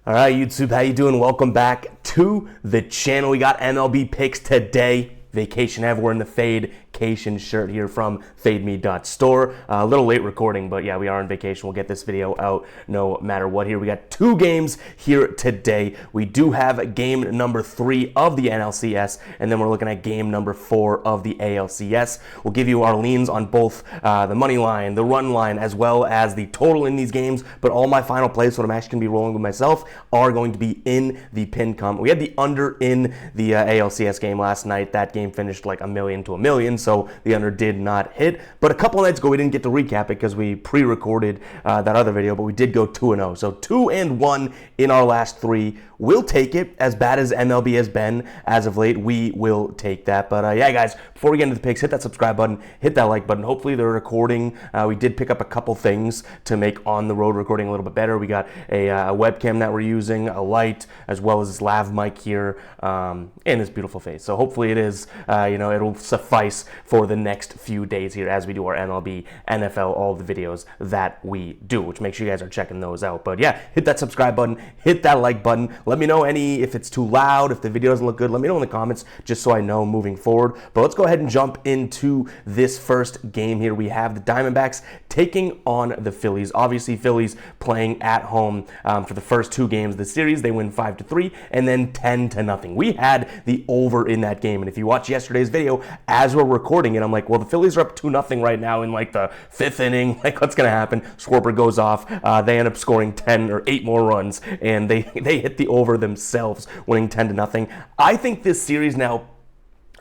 All right, YouTube, how you doing? Welcome back to the channel. We got MLB picks today. Vacation everywhere in the Fadecation shirt here from fademe.store. A little late recording, but yeah, we are on vacation. We'll get this video out no matter what here. We got two games here today. We do have game number 3 of the NLCS, and then we're looking at game number 4 of the ALCS. We'll give you our leans on both the money line, the run line, as well as the total in these games, but all my final plays, what I'm actually going to be rolling with myself, are going to be in the pin comp. We had the under in the ALCS game last night. That game finished like 1,000,000 to 1,000,000, so the under did not hit. But a couple nights ago, we didn't get to recap it because we pre-recorded that other video, but we did go 2-0. So 2-1 in our last 3. We'll take it. As bad as MLB has been as of late, we will take that. But yeah, guys, before we get into the picks, hit that subscribe button, hit that like button. Hopefully the recording, we did pick up a couple things to make on the road recording a little bit better. We got a webcam that we're using, a light, as well as this lav mic here, and this beautiful face. So hopefully it is, it'll suffice for the next few days here as we do our MLB, NFL, all the videos that we do, which make sure you guys are checking those out. But yeah, hit that subscribe button, hit that like button. Let me know if it's too loud, if the video doesn't look good. Let me know in the comments just so I know moving forward. But let's go ahead and jump into this first game here. We have the Diamondbacks taking on the Phillies. Obviously, Phillies playing at home for the first 2 games of the series. They win 5-3 and then 10-0. We had the over in that game. And if you watch yesterday's video, as we're recording it, I'm like, well, the Phillies are up 2-0 right now in like the 5th inning. Like, what's going to happen? Scorber goes off. They end up scoring 10 or 8 more runs, and they hit the over themselves, winning 10-0. I think this series now,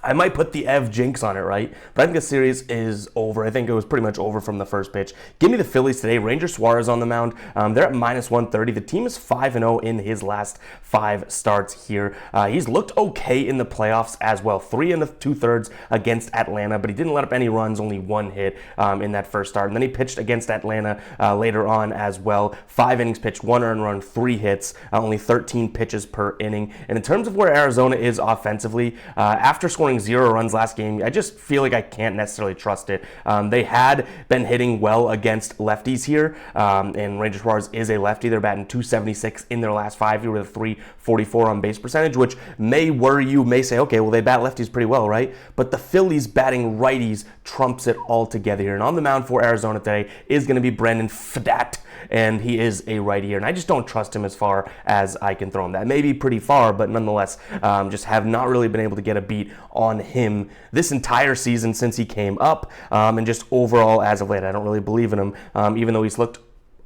I might put the Ev jinx on it, right? But I think the series is over. I think it was pretty much over from the first pitch. Give me the Phillies today. Ranger Suarez on the mound. They're at -130. The team is 5-0 in his last 5 starts here. He's looked okay in the playoffs as well. 3 2/3 against Atlanta, but he didn't let up any runs, only 1 hit in that first start. And then he pitched against Atlanta later on as well. 5 innings pitched, 1 earned run, 3 hits, only 13 pitches per inning. And in terms of where Arizona is offensively, after scoring 0 runs last game, I just feel like I can't necessarily trust it. They had been hitting well against lefties here, and Ranger Suarez is a lefty. They're batting .276 in their last 5 here with a .344 on base percentage, which may worry you, may say, okay, well, they bat lefties pretty well, right? But the Phillies batting righties trumps it all together here. And on the mound for Arizona today is going to be Brendan Pfaadt, and he is a righty here, and I just don't trust him as far as I can throw him. That may be pretty far, but nonetheless, just have not really been able to get a beat on him this entire season since he came up, and just overall as of late, I don't really believe in him, even though he's looked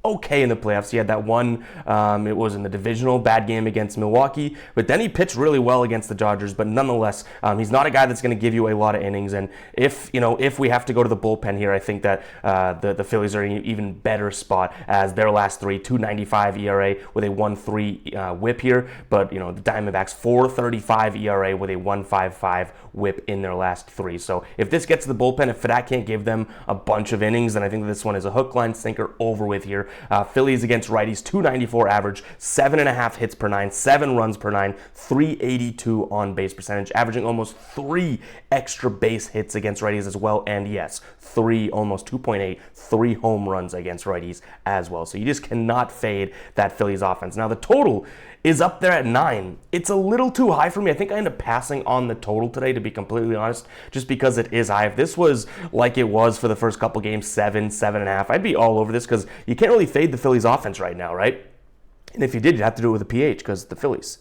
okay in the playoffs. He had that one, it was in the divisional, bad game against Milwaukee, but then he pitched really well against the Dodgers. But nonetheless, he's not a guy that's going to give you a lot of innings. And if we have to go to the bullpen here, I think that the Phillies are in an even better spot as their last 3, 2.95 ERA with a 1.3 whip here. But the Diamondbacks 4.35 ERA with a 1.55 whip in their last 3. So if this gets to the bullpen, if Pfaadt can't give them a bunch of innings, then I think this one is a hook, line, sinker over with here. Phillies against righties, 294 average, 7.5 hits per 9, 7 runs per 9, 382 on base percentage, averaging almost 3 extra base hits against righties as well. And yes, 3, almost 2.8, 3 home runs against righties as well. So you just cannot fade that Phillies offense. Now the total is up there at 9. It's a little too high for me. I think I end up passing on the total today, to be completely honest, just because it is high. If this was like it was for the first couple games, 7, 7.5, I'd be all over this because you can't really fade the Phillies offense right now, right? And if you did, you'd have to do it with a PH because the Phillies.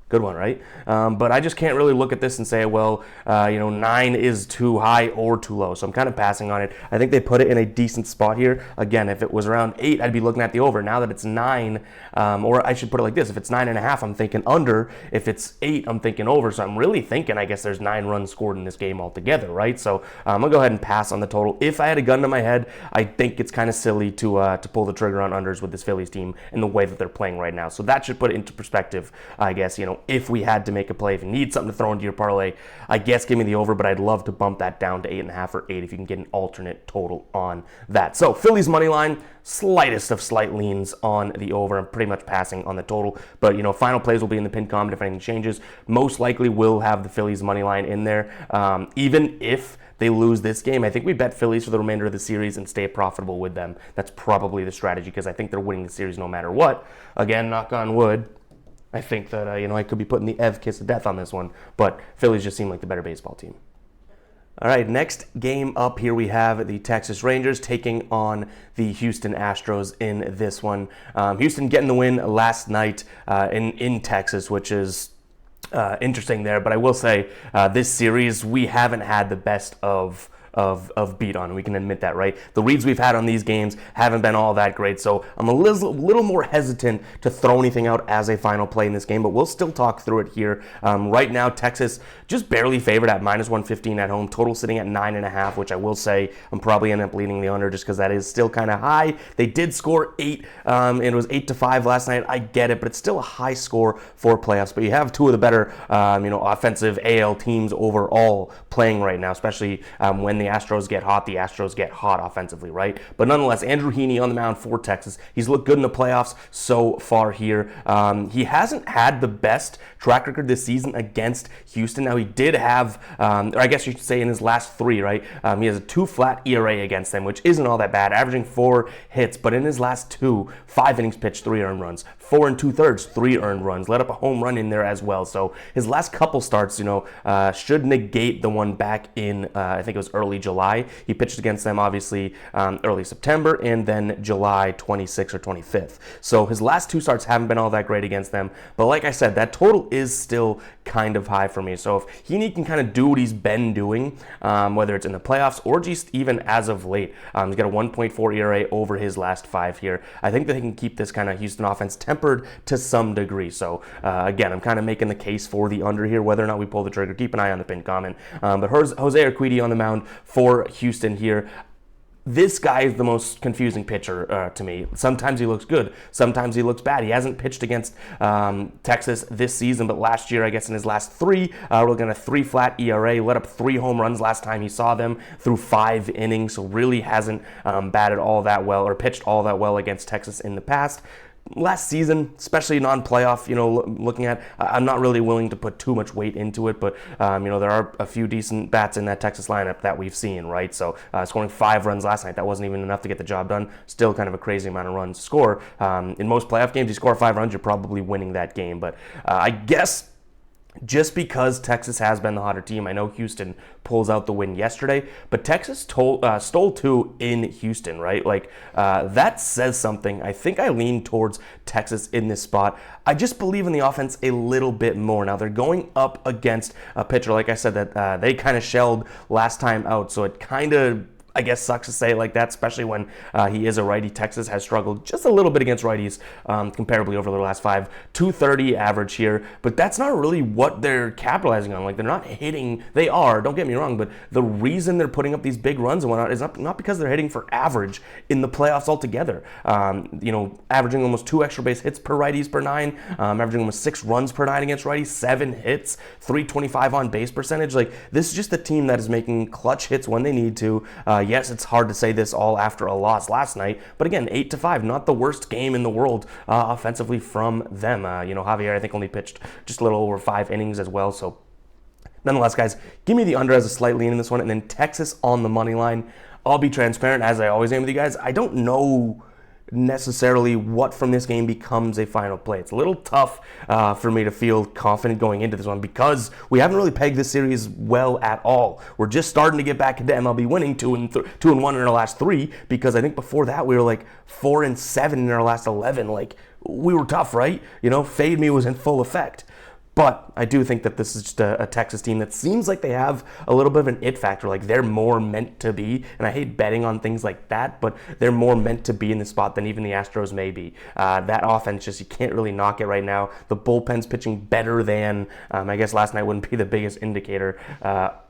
Good one, right? But I just can't really look at this and say, well, 9 is too high or too low. So I'm kind of passing on it. I think they put it in a decent spot here. Again, if it was around 8, I'd be looking at the over. Now that it's 9, or I should put it like this. If it's 9.5, I'm thinking under. If it's 8, I'm thinking over. So I'm really thinking, I guess there's 9 runs scored in this game altogether, right? So I'm going to go ahead and pass on the total. If I had a gun to my head, I think it's kind of silly to pull the trigger on unders with this Phillies team in the way that they're playing right now. So that should put it into perspective, I guess, if we had to make a play, if you need something to throw into your parlay, I guess give me the over, but I'd love to bump that down to 8.5 or 8 if you can get an alternate total on that. So Phillies money line, slightest of slight leans on the over. I'm pretty much passing on the total, but final plays will be in the pinned comment if anything changes. Most likely will have the Phillies money line in there, even if they lose this game. I think we bet Phillies for the remainder of the series and stay profitable with them. That's probably the strategy because I think they're winning the series no matter what. Again, knock on wood. I think that I could be putting the Ev kiss of death on this one, but Phillies just seem like the better baseball team. All right, next game up here we have the Texas Rangers taking on the Houston Astros in this one. Houston getting the win last night in Texas, which is interesting there. But I will say this series we haven't had the best of beat on. We can admit that, right? The reads we've had on these games haven't been all that great, so I'm a little more hesitant to throw anything out as a final play in this game, but we'll still talk through it here. Right now, Texas just barely favored at -115 at home, total sitting at 9.5, which I will say I'm probably end up leaning the under just because that is still kind of high. They did score 8, it was 8-5 last night. I get it, but it's still a high score for playoffs, but you have two of the better offensive AL teams overall playing right now, especially when the Astros get hot offensively, right? But nonetheless, Andrew Heaney on the mound for Texas. He's looked good in the playoffs so far here. He hasn't had the best track record this season against Houston. Now, he did have, or I guess you should say in his last 3, right? He has a 2 flat ERA against them, which isn't all that bad, averaging 4 hits. But in his last 2, 5 innings pitched, 3 earned runs. 4 2/3, 3 earned runs. Let up a home run in there as well. So his last couple starts, should negate the one back in, I think it was early July. He pitched against them, obviously, early September, and then July 26th or 25th. So his last 2 starts haven't been all that great against them. But like I said, that total is still kind of high for me. So if Heaney can kind of do what he's been doing, whether it's in the playoffs or just even as of late, he's got a 1.4 ERA over his last 5 here. I think that he can keep this kind of Houston offense tempered to some degree. So again, I'm kind of making the case for the under here. Whether or not we pull the trigger, keep an eye on the pinned comment. But Jose Urquidy on the mound for Houston here. This guy is the most confusing pitcher to me. Sometimes he looks good. Sometimes he looks bad. He hasn't pitched against Texas this season, but last year, I guess in his last 3, we're looking at a 3 flat ERA, let up 3 home runs last time he saw them through 5 innings, so really hasn't batted all that well or pitched all that well against Texas in the past. Last season, especially non-playoff, looking at, I'm not really willing to put too much weight into it, but, there are a few decent bats in that Texas lineup that we've seen, right? So scoring 5 runs last night, that wasn't even enough to get the job done. Still kind of a crazy amount of runs to score. In most playoff games, you score 5 runs, you're probably winning that game. But I guess just because Texas has been the hotter team, I know Houston pulls out the win yesterday, but Texas stole 2 in Houston, right? That says something. I think I lean towards Texas in this spot. I just believe in the offense a little bit more. Now, they're going up against a pitcher, like I said, that they kind of shelled last time out, so it kind of, I guess, sucks to say it like that, especially when he is a righty. Texas has struggled just a little bit against righties comparably over the last 5. 230 average here, but that's not really what they're capitalizing on. They're not hitting. They are, don't get me wrong, but the reason they're putting up these big runs and whatnot is not because they're hitting for average in the playoffs altogether. Averaging almost 2 extra base hits per righties per 9, averaging almost 6 runs per 9 against righties, 7 hits, 325 on base percentage. This is just a team that is making clutch hits when they need to. Yes, it's hard to say this all after a loss last night, but again, 8-5, not the worst game in the world offensively from them. Javier, I think, only pitched just a little over 5 innings as well, so nonetheless, guys, give me the under as a slight lean in this one, and then Texas on the money line. I'll be transparent, as I always am with you guys. I don't know necessarily what from this game becomes a final play. It's a little tough for me to feel confident going into this one because we haven't really pegged this series well at all. We're just starting to get back into MLB winning 2-1 in our last 3, because I think before that we were 4-7 in our last 11. We were tough, right? Fade me was in full effect. But I do think that this is just a Texas team that seems like they have a little bit of an it factor. They're more meant to be, and I hate betting on things like that, but they're more meant to be in the spot than even the Astros may be. That offense, you can't really knock it right now. The bullpen's pitching better than, I guess last night wouldn't be the biggest indicator.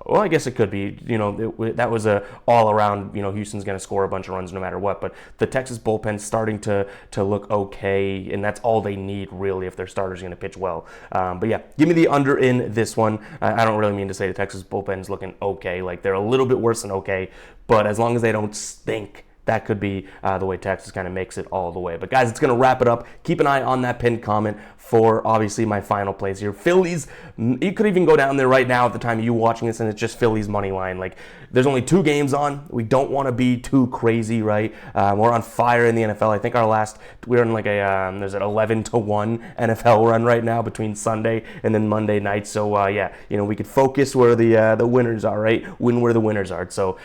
Well, I guess it could be. That was a all-around, Houston's going to score a bunch of runs no matter what. But the Texas bullpen's starting to look okay, and that's all they need, really, if their starter's going to pitch well. But yeah, yeah, give me the under in this one. I don't really mean to say the Texas bullpen's looking okay. Like, they're a little bit worse than okay, but as long as they don't stink, that could be the way Texas kind of makes it all the way. But guys, it's going to wrap it up. Keep an eye on that pinned comment for obviously my final plays here. Phillies, you could even go down there right now at the time of you watching this, and it's just Phillies money line. Like, there's only 2 games on. We don't want to be too crazy, right? We're on fire in the NFL. I think our last, we're in like a, there's an 11-1 NFL run right now between Sunday and then Monday night. So yeah, we could focus where the winners are, right? Win where the winners are. So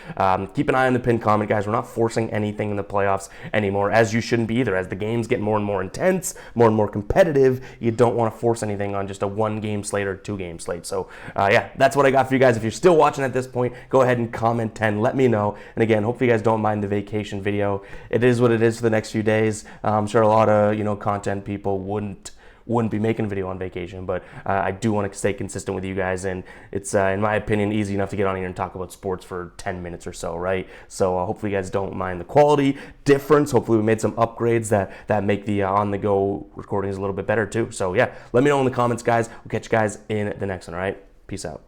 keep an eye on the pinned comment, guys. We're not forcing anything in the playoffs anymore, as you shouldn't be either. As the games get more and more intense, more and more competitive, you don't want to force anything on just a 1-game slate or 2-game slate. So yeah, that's what I got for you guys. If you're still watching at this point, go ahead and comment 10. Let me know. And again, hopefully you guys don't mind the vacation video. It is what it is for the next few days. I'm sure a lot of content people wouldn't be making a video on vacation, but I do want to stay consistent with you guys, and it's in my opinion easy enough to get on here and talk about sports for 10 minutes or so, right? So hopefully you guys don't mind the quality difference. Hopefully we made some upgrades that make the on-the-go recordings a little bit better too. So yeah, let me know in the comments, guys. We'll catch you guys in the next one. All right, peace out.